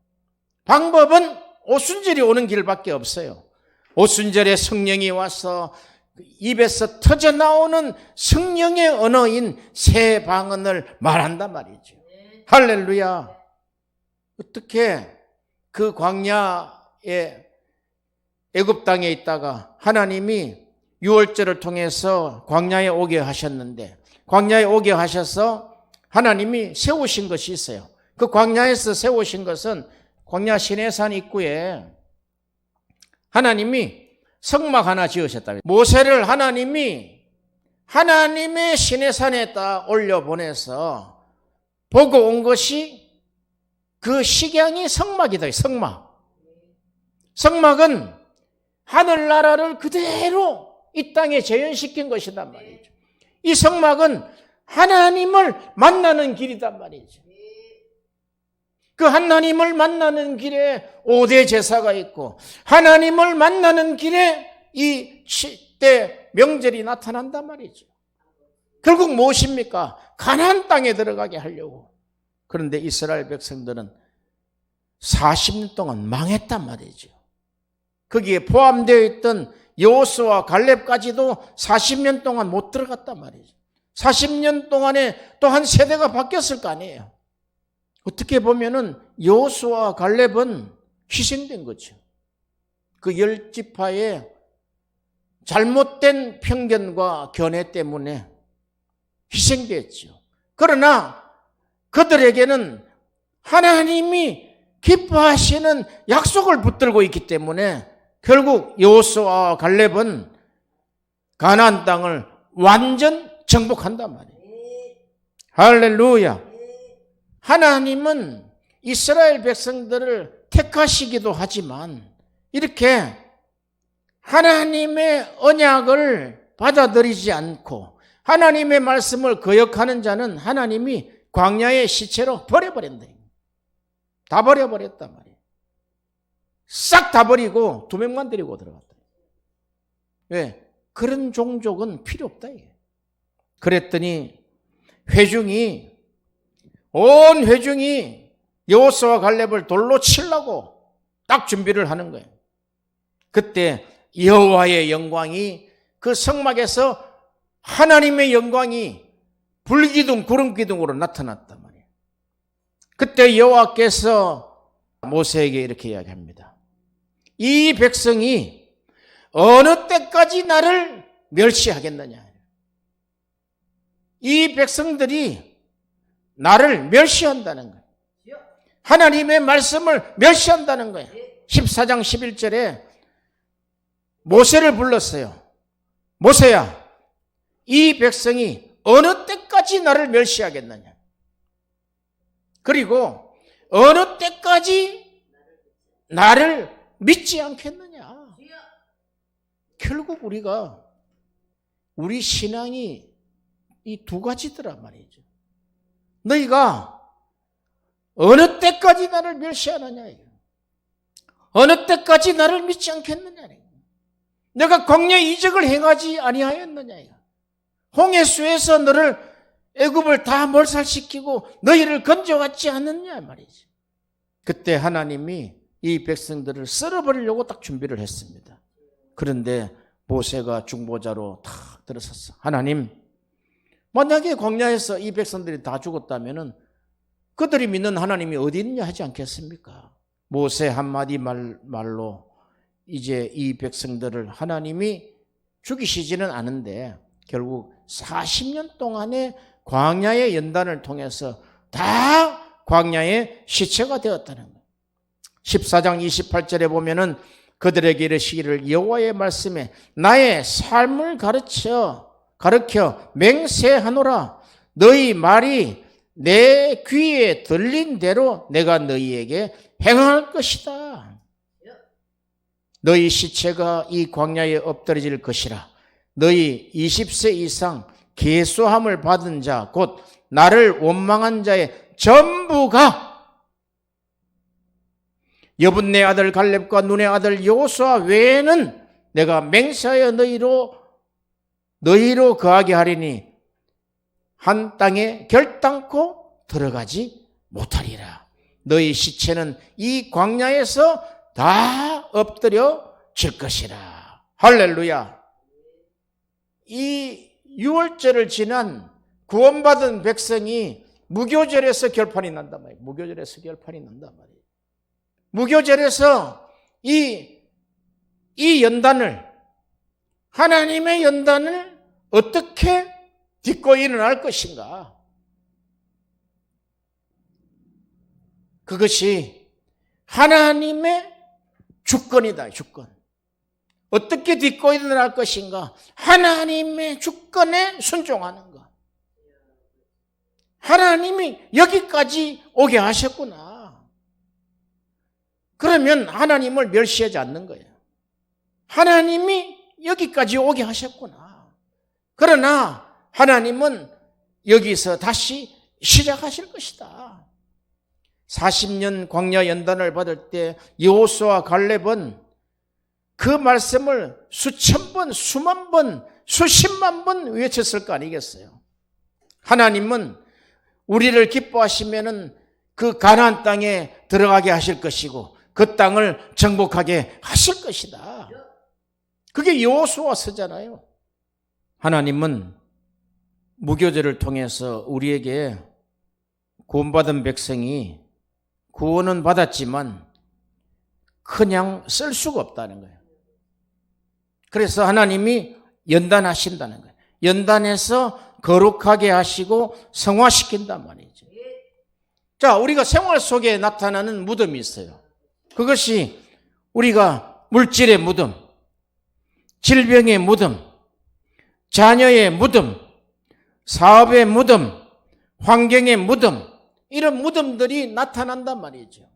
방법은 오순절이 오는 길밖에 없어요. 오순절에 성령이 와서 입에서 터져 나오는 성령의 언어인 새 방언을 말한단 말이죠. 할렐루야. 어떻게 그 광야에 애굽 땅에 있다가 하나님이 유월절을 통해서 광야에 오게 하셨는데, 광야에 오게 하셔서 하나님이 세우신 것이 있어요. 그 광야에서 세우신 것은 광야 시내산 입구에 하나님이 성막 하나 지으셨다고요. 모세를 하나님이 하나님의 시내산에다 올려보내서 보고 온 것이 그 식양이 성막이다. 성막. 성막은 하늘나라를 그대로 이 땅에 재현시킨 것이란 말이죠. 이 성막은 하나님을 만나는 길이란 말이죠. 그 하나님을 만나는 길에 5대 제사가 있고, 하나님을 만나는 길에 이 10대 명절이 나타난단 말이죠. 결국 무엇입니까? 가나안 땅에 들어가게 하려고. 그런데 이스라엘 백성들은 40년 동안 망했단 말이죠. 거기에 포함되어 있던 여호수아와 갈렙까지도 40년 동안 못 들어갔단 말이죠. 40년 동안에 또 한 세대가 바뀌었을 거 아니에요. 어떻게 보면은 여호수아와 갈렙은 희생된 거죠. 그 10지파의 잘못된 편견과 견해 때문에 희생됐죠. 그러나 그들에게는 하나님이 기뻐하시는 약속을 붙들고 있기 때문에 결국 여호수아와 갈렙은 가나안 땅을 완전 정복한단 말이에요. 할렐루야. 하나님은 이스라엘 백성들을 택하시기도 하지만 이렇게 하나님의 언약을 받아들이지 않고 하나님의 말씀을 거역하는 자는 하나님이 광야의 시체로 버려버린다. 다 버려버렸단 말이에요. 싹 다 버리고 2명만 데리고 들어갔다. 왜? 그런 종족은 필요 없다. 그랬더니 온 회중이 여호수아와 갈렙을 돌로 치려고 딱 준비를 하는 거예요. 그때 여호와의 영광이 그 성막에서 하나님의 영광이 불기둥 구름기둥으로 나타났단 말이에요. 그때 여호와께서 모세에게 이렇게 이야기합니다. 이 백성이 어느 때까지 나를 멸시하겠느냐. 이 백성들이 나를 멸시한다는 거예요. 하나님의 말씀을 멸시한다는 거예요. 14장 11절에 모세를 불렀어요. 모세야, 이 백성이 어느 때까지 나를 멸시하겠느냐. 그리고 어느 때까지 나를 믿지 않겠느냐. 결국 우리 신앙이 이 2가지더란 말이죠. 너희가 어느 때까지 나를 멸시하느냐. 어느 때까지 나를 믿지 않겠느냐. 내가 광야의 이적을 행하지 아니하였느냐. 홍해수에서 너를 애굽을 다 몰살시키고 너희를 건져왔지 않느냐 말이지. 그때 하나님이 이 백성들을 썰어버리려고 딱 준비를 했습니다. 그런데 모세가 중보자로 탁 들어섰어. 하나님, 만약에 광야에서 이 백성들이 다 죽었다면은 그들이 믿는 하나님이 어디 있느냐 하지 않겠습니까? 모세 한마디 말로 이제 이 백성들을 하나님이 죽이시지는 않은데 결국 40년 동안의 광야의 연단을 통해서 다 광야의 시체가 되었다는 거예요. 14장 28절에 보면은 그들에게 이르시기를 여호와의 말씀에 나의 삶을 가르쳐 맹세하노라. 너희 말이 내 귀에 들린 대로 내가 너희에게 행할 것이다. 너희 시체가 이 광야에 엎드러질 것이라. 너희 20세 이상 계수함을 받은 자 곧 나를 원망한 자의 전부가 여분네 아들 갈렙과 눈의 아들 여호수아 외에는 내가 맹세하여 너희로 거하게 하리니 한 땅에 결단코 들어가지 못하리라. 너희 시체는 이 광야에서 다 엎드려질 것이라. 할렐루야. 이 유월절을 지난 구원받은 백성이 무교절에서 결판이 난단 말이에요. 무교절에서 결판이 난단 말이에요. 무교절에서 이 연단을, 하나님의 연단을 어떻게 딛고 일어날 것인가? 그것이 하나님의 주권이다, 주권. 어떻게 딛고 일어날 것인가? 하나님의 주권에 순종하는 것. 하나님이 여기까지 오게 하셨구나. 그러면 하나님을 멸시하지 않는 거예요. 하나님이 여기까지 오게 하셨구나. 그러나 하나님은 여기서 다시 시작하실 것이다. 40년 광야 연단을 받을 때 여호수아와 갈렙은 그 말씀을 수천 번, 수만 번, 수십만 번 외쳤을 거 아니겠어요? 하나님은 우리를 기뻐하시면은 그 가나안 땅에 들어가게 하실 것이고 그 땅을 정복하게 하실 것이다. 그게 여호수아서잖아요. 하나님은 무교절을 통해서 우리에게 구원받은 백성이 구원은 받았지만 그냥 쓸 수가 없다는 거예요. 그래서 하나님이 연단하신다는 거예요. 연단해서 거룩하게 하시고 성화시킨단 말이죠. 자, 우리가 생활 속에 나타나는 무덤이 있어요. 그것이 우리가 물질의 무덤, 질병의 무덤, 자녀의 무덤, 사업의 무덤, 환경의 무덤, 이런 무덤들이 나타난단 말이죠.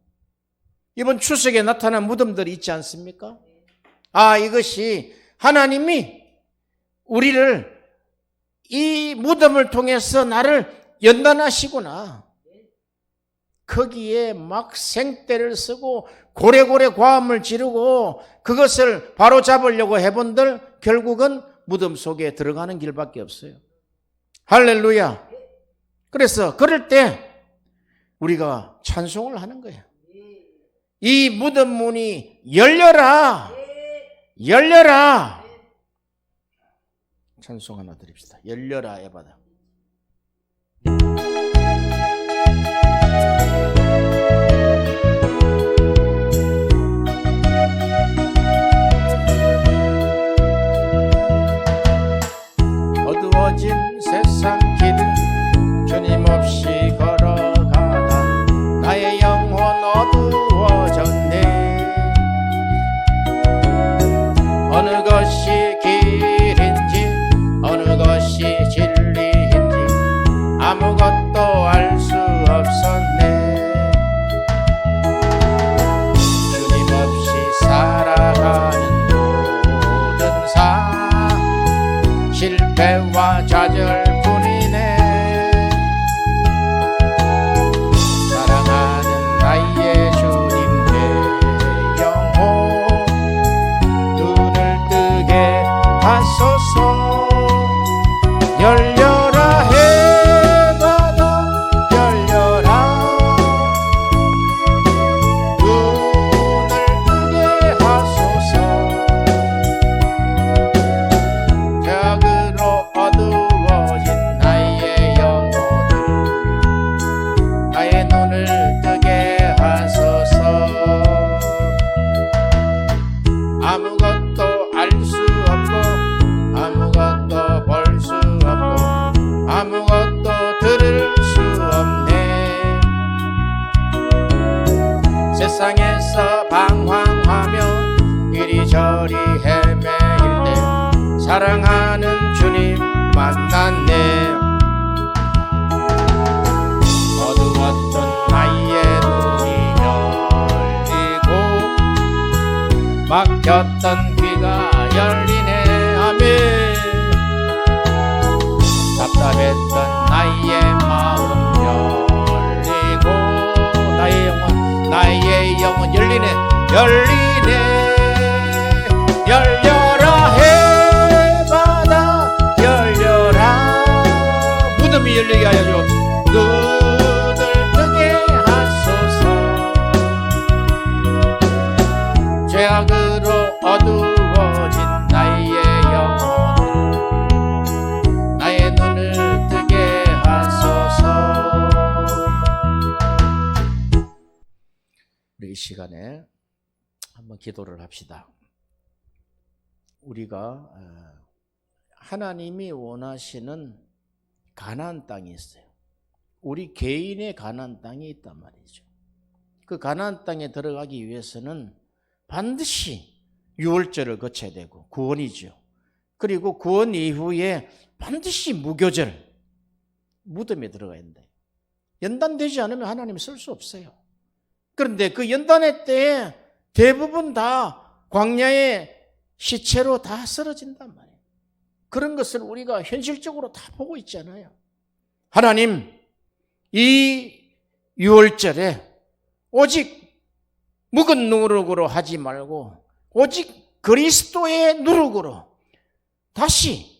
이번 추석에 나타난 무덤들이 있지 않습니까? 아, 이것이 하나님이 우리를 이 무덤을 통해서 나를 연단하시구나. 거기에 막 생떼를 쓰고 고래고래 과음을 지르고 그것을 바로잡으려고 해본들 결국은 무덤 속에 들어가는 길밖에 없어요. 할렐루야. 그래서 그럴 때 우리가 찬송을 하는 거예요. 이 무덤 문이 열려라. 열려라. 찬송 하나 드립시다. 열려라 에바다. 어두워진 세상 길 주님 없이 걸어가다 나의 영혼 어두워졌네. 어느 것이 길인지 어느 것이 진리인지 아무것도 알 수 없었네. 주님 없이 살아가는 모든 삶 실패와 좌절뿐이네. 사랑하는 나의 주님 내 영혼 눈을 뜨게 하소서. 열려라 해바다 열려라. 눈을 뜨게 하소서. 벽으로 어두워진 나의 영혼을 나의 눈을 뜨게 하소서. 아무것도 알 수 없고 아무것도 볼 수 없고 아무것도 들을 수 없네. 세상에서 방황하며 이리저리 헤매일 때 사랑하는 주님 만났네. 어두웠던 나의 눈이 열리고 막혔던 귀가 열리네. 아멘. 답답했던 나의 마음 열리고 나의 영혼 열리네. 열리네. 열려라 해바다 열려라. 무덤이 열리게 하여 주옵소서. 눈을 뜨게 하소서. 이 시간에 한번 기도를 합시다. 우리가 하나님이 원하시는 가나안 땅이 있어요. 우리 개인의 가나안 땅이 있단 말이죠. 그 가나안 땅에 들어가기 위해서는 반드시 유월절을 거쳐야 되고 구원이죠. 그리고 구원 이후에 반드시 무교절, 무덤에 들어가야 된다. 연단되지 않으면 하나님 쓸 수 없어요. 그런데 그 연단의 때에 대부분 다 광야의 시체로 다 쓰러진단 말이에요. 그런 것을 우리가 현실적으로 다 보고 있잖아요. 하나님, 이 유월절에 오직 묵은 누룩으로 하지 말고 오직 그리스도의 누룩으로 다시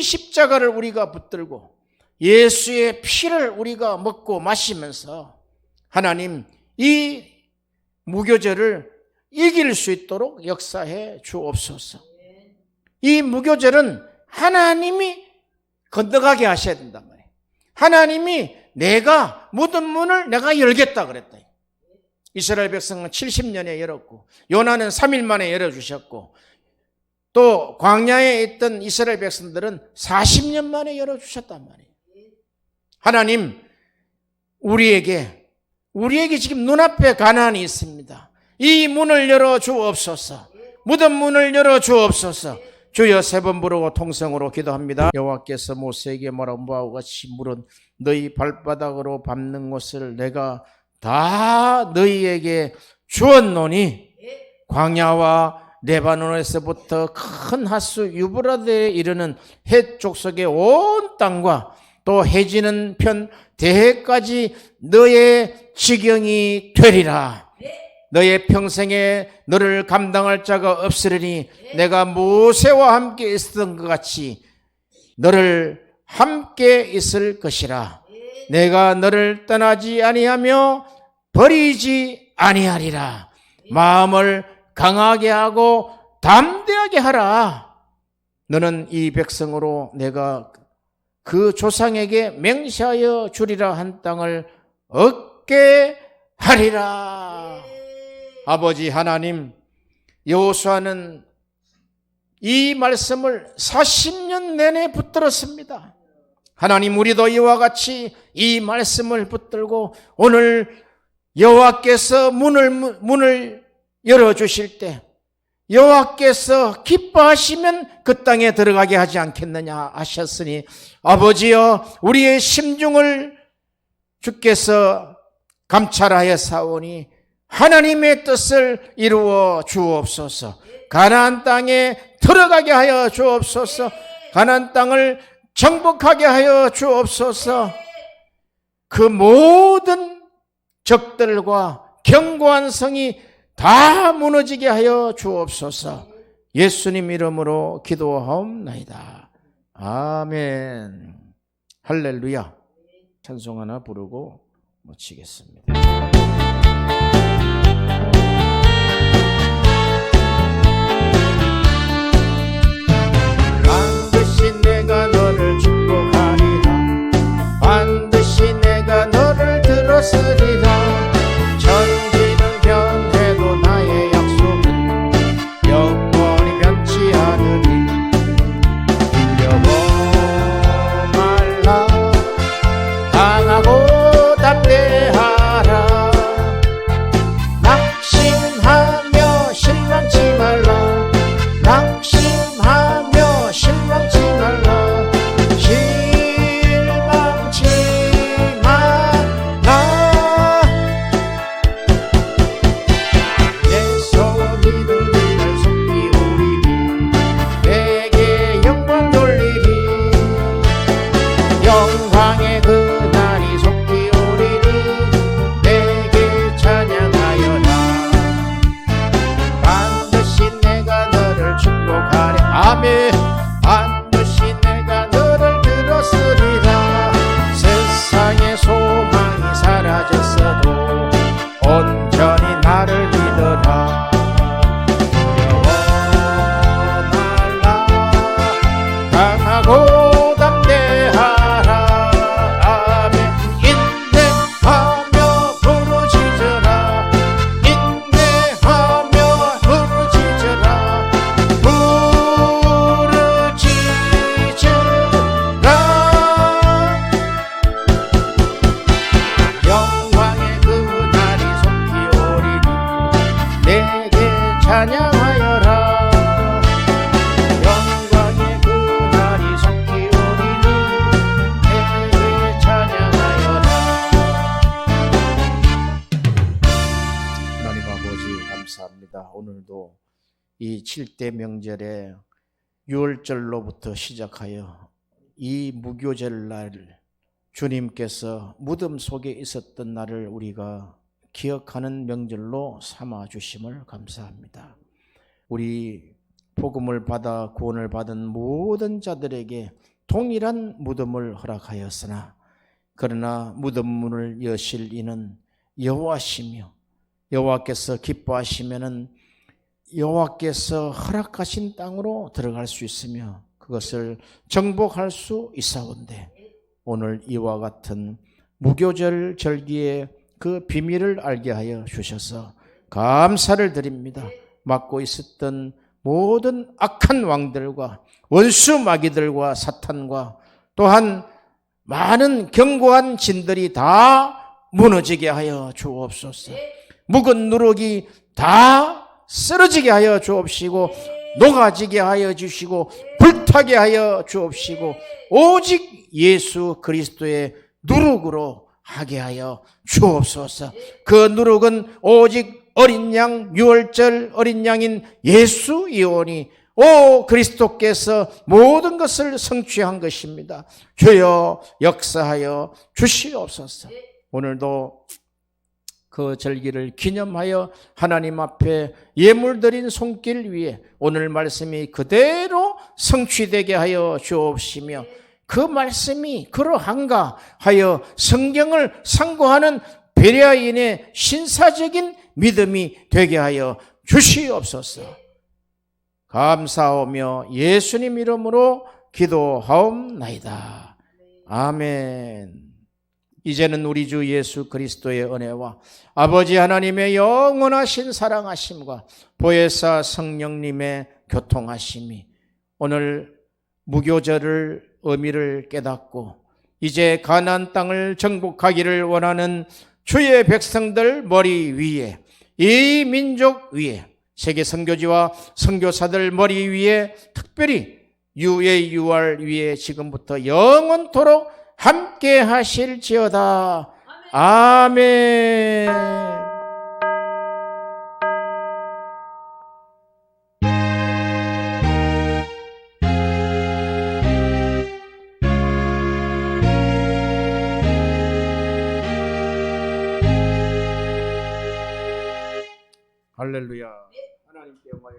십자가를 우리가 붙들고 예수의 피를 우리가 먹고 마시면서 하나님, 이 무교절을 이길 수 있도록 역사해 주옵소서. 이 무교절은 하나님이 건너가게 하셔야 된단 말이에요. 하나님이 내가 무덤 문을 내가 열겠다 그랬다. 이스라엘 백성은 70년에 열었고 요나는 3일 만에 열어주셨고 또 광야에 있던 이스라엘 백성들은 40년 만에 열어주셨단 말이에요. 하나님, 우리에게 지금 눈앞에 가나안이 있습니다. 이 문을 열어 주옵소서. 무덤 문을 열어 주옵소서. 주여, 세 번 부르고 통성으로 기도합니다. 여호와께서 모세에게 말한 바와 같이 물은 너희 발바닥으로 밟는 것을 내가 다 너희에게 주었노니 광야와 레바논에서부터 큰 하수 유브라데에 이르는 헷 족속의 온 땅과 또 해지는 편 대해까지 너의 지경이 되리라. 너의 평생에 너를 감당할 자가 없으리니 내가 모세와 함께 있었던 것 같이 너를 함께 있을 것이라. 내가 너를 떠나지 아니하며 버리지 아니하리라. 마음을 강하게 하고 담대하게 하라. 너는 이 백성으로 내가 그 조상에게 맹세하여 주리라 한 땅을 얻게 하리라. 아버지 하나님, 여호수아는 이 말씀을 40년 내내 붙들었습니다. 하나님, 우리도 이와 같이 이 말씀을 붙들고 오늘 여호와께서 문을 열어주실 때 여호와께서 기뻐하시면 그 땅에 들어가게 하지 않겠느냐 하셨으니 아버지여, 우리의 심중을 주께서 감찰하여 사오니 하나님의 뜻을 이루어 주옵소서. 가나안 땅에 들어가게 하여 주옵소서. 가나안 땅을 정복하게 하여 주옵소서. 그 모든 적들과 견고한 성이 다 무너지게 하여 주옵소서. 예수님 이름으로 기도하옵나이다. 아멘. 할렐루야. 찬송 하나 부르고 마치겠습니다. 반드시 내가 너를 축복하리라. 반드시 내가 너를 들었으리라. 천지는 변해도 나의 약속은 영원히 변치 않으리. 두려워 말라. 강하고 담대하라. 낙심하며 실망치 말라. 낙심하며 실망치 말라. 실망치 말라. 오늘도 이 7대 명절에 6월절로부터 시작하여 이 무교절 날 주님께서 무덤 속에 있었던 날을 우리가 기억하는 명절로 삼아 주심을 감사합니다. 우리 복음을 받아 구원을 받은 모든 자들에게 동일한 무덤을 허락하였으나 그러나 무덤 문을 여실 이는 여호와시며 여호와께서 기뻐하시면은 여호와께서 허락하신 땅으로 들어갈 수 있으며 그것을 정복할 수 있사온데 오늘 이와 같은 무교절 절기의 그 비밀을 알게 하여 주셔서 감사를 드립니다. 맡고 있었던 모든 악한 왕들과 원수 마귀들과 사탄과 또한 많은 견고한 진들이 다 무너지게 하여 주옵소서. 묵은 누룩이 다 쓰러지게 하여 주옵시고 녹아지게 하여 주시고 불타게 하여 주옵시고 오직 예수 그리스도의 누룩으로 하게 하여 주옵소서. 그 누룩은 오직 어린 양, 6월절 어린 양인 예수이오니 오 그리스도께서 모든 것을 성취한 것입니다. 주여 역사하여 주시옵소서. 오늘도 그 절기를 기념하여 하나님 앞에 예물드린 손길 위에 오늘 말씀이 그대로 성취되게 하여 주옵시며 그 말씀이 그러한가 하여 성경을 상고하는 베레아인의 신사적인 믿음이 되게 하여 주시옵소서. 감사하며 예수님 이름으로 기도하옵나이다. 아멘. 이제는 우리 주 예수 그리스도의 은혜와 아버지 하나님의 영원하신 사랑하심과 보혜사 성령님의 교통하심이 오늘 무교절을 의미를 깨닫고 이제 가나안 땅을 정복하기를 원하는 주의 백성들 머리 위에 이 민족 위에 세계 선교지와 선교사들 머리 위에 특별히 UAUR 위에 지금부터 영원토록 함께 하실지어다. 아멘. 할렐루야. 하나님께 영광이